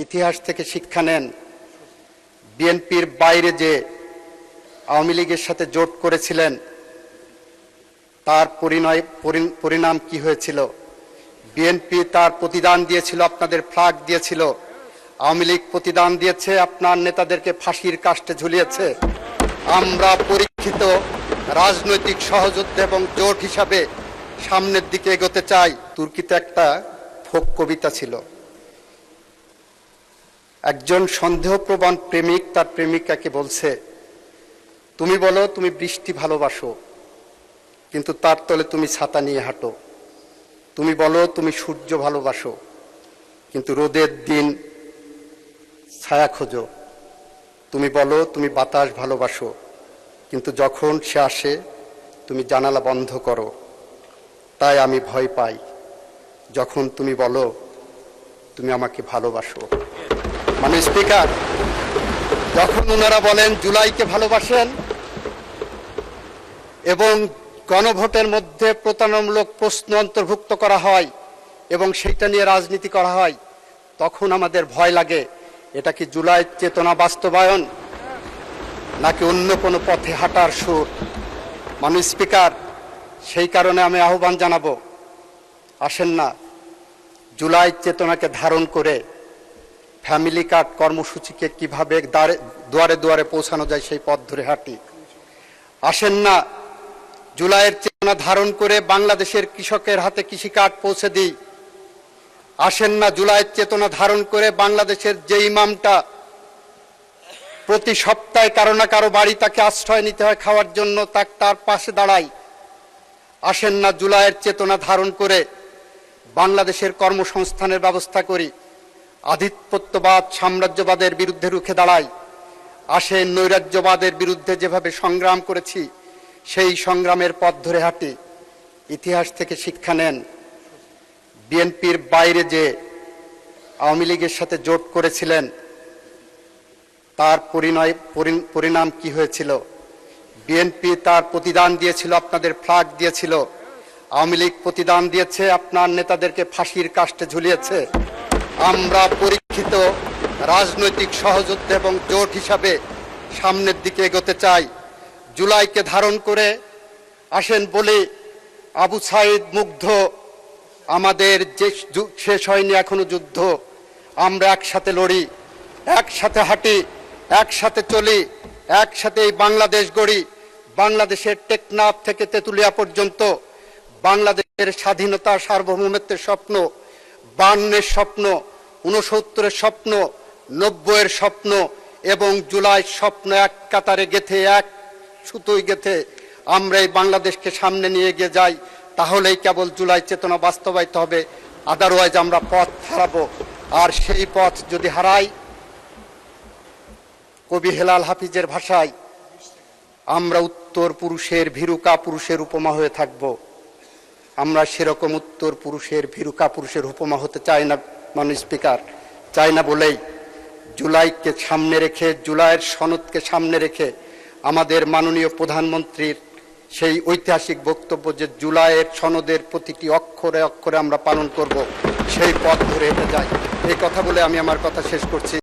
ইতিহাস থেকে শিক্ষা নেন। বিএনপির বাইরে যে আওয়ামী লীগের সাথে জোট করেছিলেন তার পরিণাম কি হয়েছিল? বিএনপি তার প্রতিদান দিয়েছিল, আপনাদের ফ্ল্যাগ দিয়েছিল। আওয়ামী লীগ প্রতিদান দিয়েছে, আপনার নেতাদেরকে ফাঁসির কাস্টে ঝুলিয়েছে। আমরা পরীক্ষিত রাজনৈতিক সহযোদ্ধা এবং জোট হিসাবে সামনের দিকে এগোতে চাই। তুর্কিতে একটা ফোক কবিতা ছিল। একজন সন্দেহপ্রবণ প্রেমিক তার প্রেমিকাকে বলছে, তুমি বলো তুমি বৃষ্টি ভালোবাসো, কিন্তু তার তলে তুমি ছাতা নিয়ে হাঁটো। তুমি বলো তুমি সূর্য ভালোবাসো, কিন্তু রোদের দিন ছায়া খোঁজো। তুমি বলো তুমি বাতাস ভালোবাসো, কিন্তু যখন সে আসে তুমি জানালা বন্ধ করো। তাই আমি ভয় পাই যখন তুমি বলো তুমি আমাকে ভালোবাসো। মানে স্পিকার, যখন ওনারা বলেন জুলাইকে ভালোবাসেন এবং গণভোটের মধ্যে প্রতারণামূলক প্রশ্ন অন্তর্ভুক্ত করা হয় এবং সেইটা নিয়ে রাজনীতি করা হয়, তখন আমাদের ভয় লাগে এটা কি জুলাই চেতনা বাস্তবায়ন নাকি অন্য কোনো পথে হাঁটার সুর? মাননীয় স্পিকার, সেই কারণে আমি আহ্বান জানাবো, আসেন না জুলাই চেতনাকে ধারণ করে ফ্যামিলি কার্ড কর্মসূচিকে কিভাবে দুয়ারে দুয়ারে পৌঁছানো যায় সেই পথ ধরে হাঁটি। আসেন না জুলাইয়ের চেতনা ধারণ করে বাংলাদেশের কৃষকের হাতে কৃষি কার্ড পৌঁছে দিই। আসেন না জুলাইয়ের চেতনা ধারণ করে বাংলাদেশের যে ইমামটা প্রতি সপ্তাহে কারো না কারো বাড়ি তাকে আশ্রয় নিতে হয় খাওয়ার জন্য, তার পাশে দাঁড়াই। আসেন না জুলাইয়ের চেতনা ধারণ করে বাংলাদেশের কর্মসংস্থানের ব্যবস্থা করি, আধিপত্যবাদ সাম্রাজ্যবাদের বিরুদ্ধে রুখে দাঁড়াই। আসেন নৈরাজ্যবাদের বিরুদ্ধে যেভাবে সংগ্রাম করেছি সেই সংগ্রামের পথ ধরে হাঁটি। ইতিহাস থেকে শিক্ষা নেন। বিএনপির বাইরে যে আওয়ামী লীগের সাথে জোট করেছিলেন তার পরিণাম কি হয়েছিল? বিএনপি তার প্রতিদান দিয়েছিল, আপনাদের ফ্ল্যাগ দিয়েছিল। আওয়ামী লীগ প্রতিদান দিয়েছে, আপনার নেতাদেরকে ফাঁসির কাস্টে ঝুলিয়েছে। আমরা পরীক্ষিত রাজনৈতিক সহযোদ্ধা এবং জোট হিসাবে সামনের দিকে এগোতে চাই। জুলাইকে ধারণ করে আসেন বলি, আবু সাইদ মুগ্ধ, আমাদের যে শেষ হয়নি এখনো যুদ্ধ। আমরা একসাথে লড়ি, একসাথে হাঁটি, একসাথে চলি, একসাথে এই বাংলাদেশ গড়ি। বাংলাদেশের টেকনাফ থেকে তেঁতুলিয়া পর্যন্ত বাংলাদেশের স্বাধীনতা সার্বভৌমত্বের স্বপ্ন, 52-এর স্বপ্ন, 69-এর স্বপ্ন, 90-এর স্বপ্ন এবং জুলাইয়ের স্বপ্ন এক কাতারে গেথে, এক সুতোয় গেথে আমরা এই বাংলাদেশকে সামনে নিয়ে গিয়ে যাই। তাহলেই কেবল জুলাই চেতনা বাস্তবায়িত হবে, আদারওয়াইজ আমরা পথ হারাবো। আর সেই পথ যদি হারাই, কবি হেলাল হাফিজের ভাষায়, আমরা উত্তর পুরুষের ভীরুকা পুরুষের উপমা হয়ে থাকব। আমরা সেরকম উত্তর পুরুষের ভীরুকা পুরুষের উপমা হতে চাই না। মাননীয় স্পিকার, চাই না বলেই জুলাইকে সামনে রেখে, জুলাইয়ের সনদকে সামনে রেখে আমাদের মাননীয় প্রধানমন্ত্রীর সেই ঐতিহাসিক বক্তব্য যে জুলাইয়ের সনদের প্রতিটি অক্ষরে অক্ষরে আমরা পালন করব, সেই পথ ধরে হেঁটে যাই। এই কথা বলে আমি আমার কথা শেষ করছি।